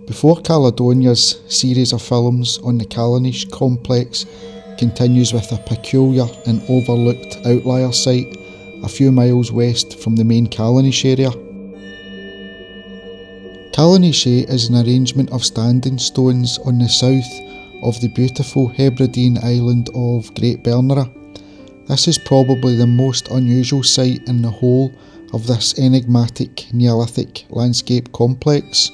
Before Caledonia's series of films on the Callanish complex continues with a peculiar and overlooked outlier site a few miles west from the main Callanish area. Callanish VIII is an arrangement of standing stones on the south of the beautiful Hebridean island of Great Bernera. This is probably the most unusual site in the whole of this enigmatic Neolithic landscape complex.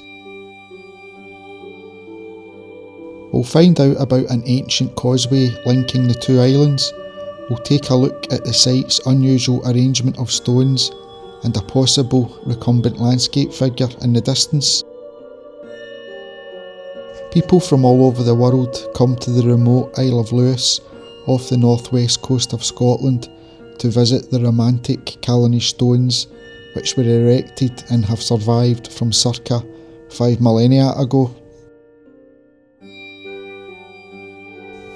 We'll find out about an ancient causeway linking the two islands. We'll take a look at the site's unusual arrangement of stones and a possible recumbent landscape figure in the distance. People from all over the world come to the remote Isle of Lewis off the northwest coast of Scotland to visit the romantic Callanish stones which were erected and have survived from circa 5 millennia ago.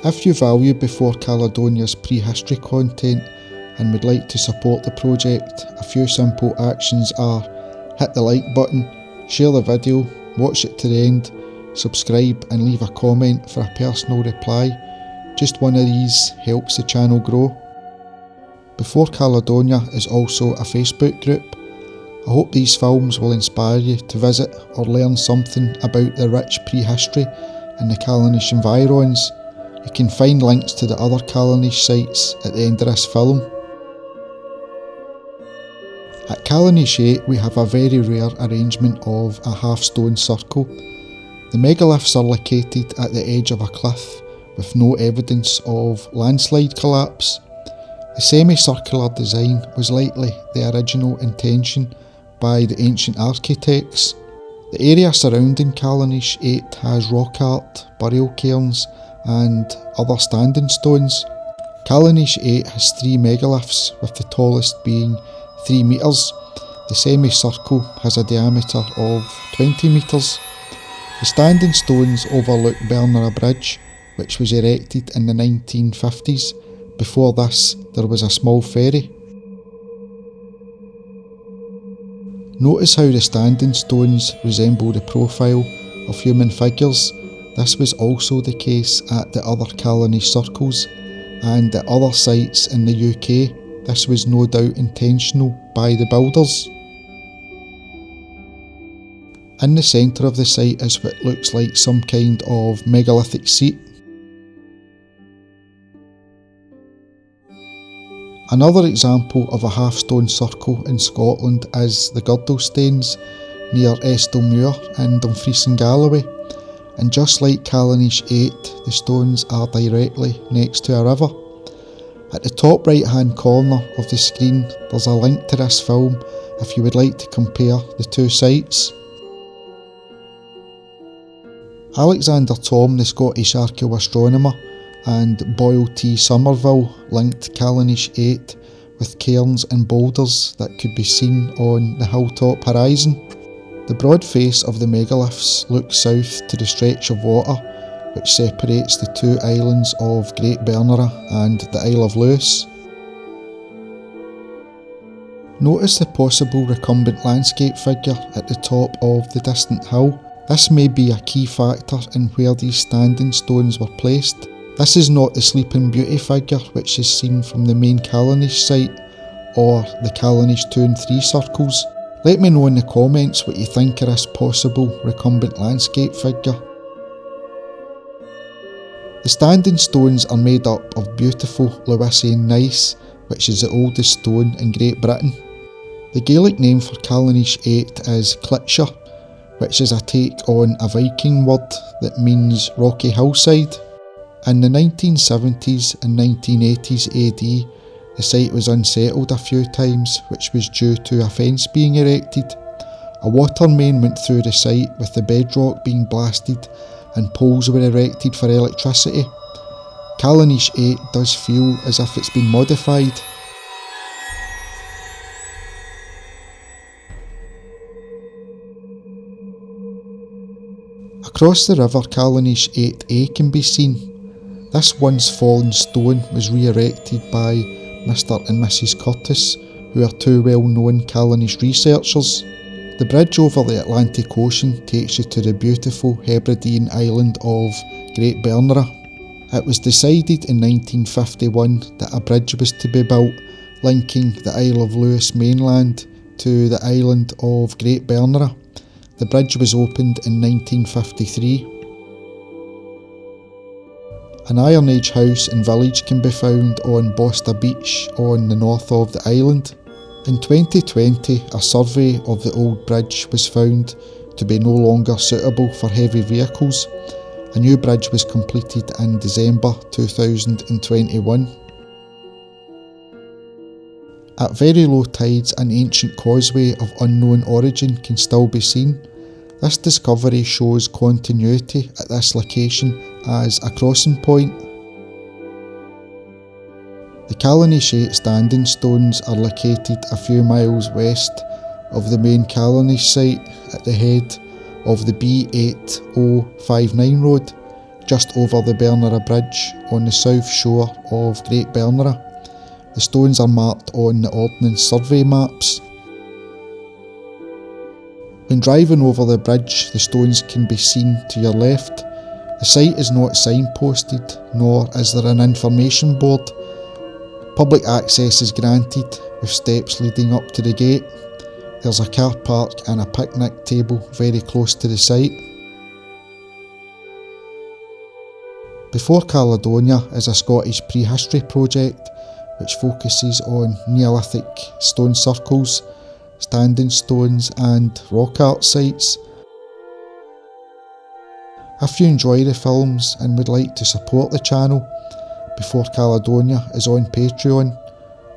If you value Before Caledonia's prehistory content and would like to support the project, a few simple actions are: hit the like button, share the video, watch it to the end, subscribe and leave a comment for a personal reply. Just one of these helps the channel grow. Before Caledonia is also a Facebook group. I hope these films will inspire you to visit or learn something about the rich prehistory in the Callanish environs. You can find links to the other Callanish sites at the end of this film. At Callanish VIII we have a very rare arrangement of a half-stone circle. The megaliths are located at the edge of a cliff with no evidence of landslide collapse. The semicircular design was likely the original intention by the ancient architects. The area surrounding Callanish VIII has rock art, burial cairns and other standing stones. Callanish VIII has 3 megaliths, with the tallest being 3 metres. The semicircle has a diameter of 20 metres. The standing stones overlook Bernera Bridge, which was erected in the 1950s. Before this, there was a small ferry. Notice how the standing stones resemble the profile of human figures. This was also the case at the other Callanish circles and at other sites in the UK. This was no doubt intentional by the builders. In the centre of the site is what looks like some kind of megalithic seat. Another example of a half-stone circle in Scotland is the Girdlestains near Estelmuir in Dumfries and Galloway. And just like Callanish VIII, the stones are directly next to a river. At the top right hand corner of the screen there's a link to this film if you would like to compare the two sites. Alexander Thom, the Scottish archaeoastronomer, and Boyle T. Somerville linked Callanish VIII with cairns and boulders that could be seen on the hilltop horizon. The broad face of the megaliths looks south to the stretch of water which separates the two islands of Great Bernera and the Isle of Lewis. Notice the possible recumbent landscape figure at the top of the distant hill. This may be a key factor in where these standing stones were placed. This is not the Sleeping Beauty figure which is seen from the main Callanish site or the Callanish II and III circles. Let me know in the comments what you think of this possible recumbent landscape figure. The standing stones are made up of beautiful Lewisian gneiss, which is the oldest stone in Great Britain. The Gaelic name for Callanish VIII is Clitshire, which is a take on a Viking word that means rocky hillside. In the 1970s and 1980s AD, the site was unsettled a few times, which was due to a fence being erected. A water main went through the site with the bedrock being blasted and poles were erected for electricity. Callanish VIII does feel as if it's been modified. Across the river Callanish VIII can be seen. This once fallen stone was re-erected by Mr and Mrs Curtis, who are two well-known Callanish researchers. The bridge over the Atlantic Ocean takes you to the beautiful Hebridean island of Great Bernera. It was decided in 1951 that a bridge was to be built linking the Isle of Lewis mainland to the island of Great Bernera. The bridge was opened in 1953. An Iron Age house and village can be found on Bosta Beach on the north of the island. In 2020, a survey of the old bridge was found to be no longer suitable for heavy vehicles. A new bridge was completed in December 2021. At very low tides, an ancient causeway of unknown origin can still be seen. This discovery shows continuity at this location as a crossing point. The Callanish VIII standing stones are located a few miles west of the main Callanish site at the head of the B8059 road, just over the Bernera Bridge on the south shore of Great Bernera. The stones are marked on the Ordnance Survey maps. When driving over the bridge, the stones can be seen to your left. The site is not signposted, nor is there an information board. Public access is granted, with steps leading up to the gate. There's a car park and a picnic table very close to the site. Before Caledonia is a Scottish prehistory project which focuses on Neolithic stone circles, standing stones and rock art sites. If you enjoy the films and would like to support the channel, Before Caledonia is on Patreon,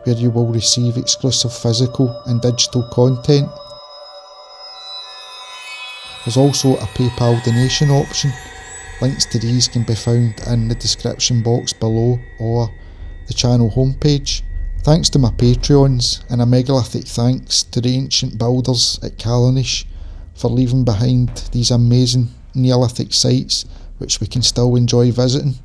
where you will receive exclusive physical and digital content. There's also a PayPal donation option. Links to these can be found in the description box below or the channel homepage. Thanks to my Patreons, and a megalithic thanks to the ancient builders at Callanish for leaving behind these amazing Neolithic sites which we can still enjoy visiting.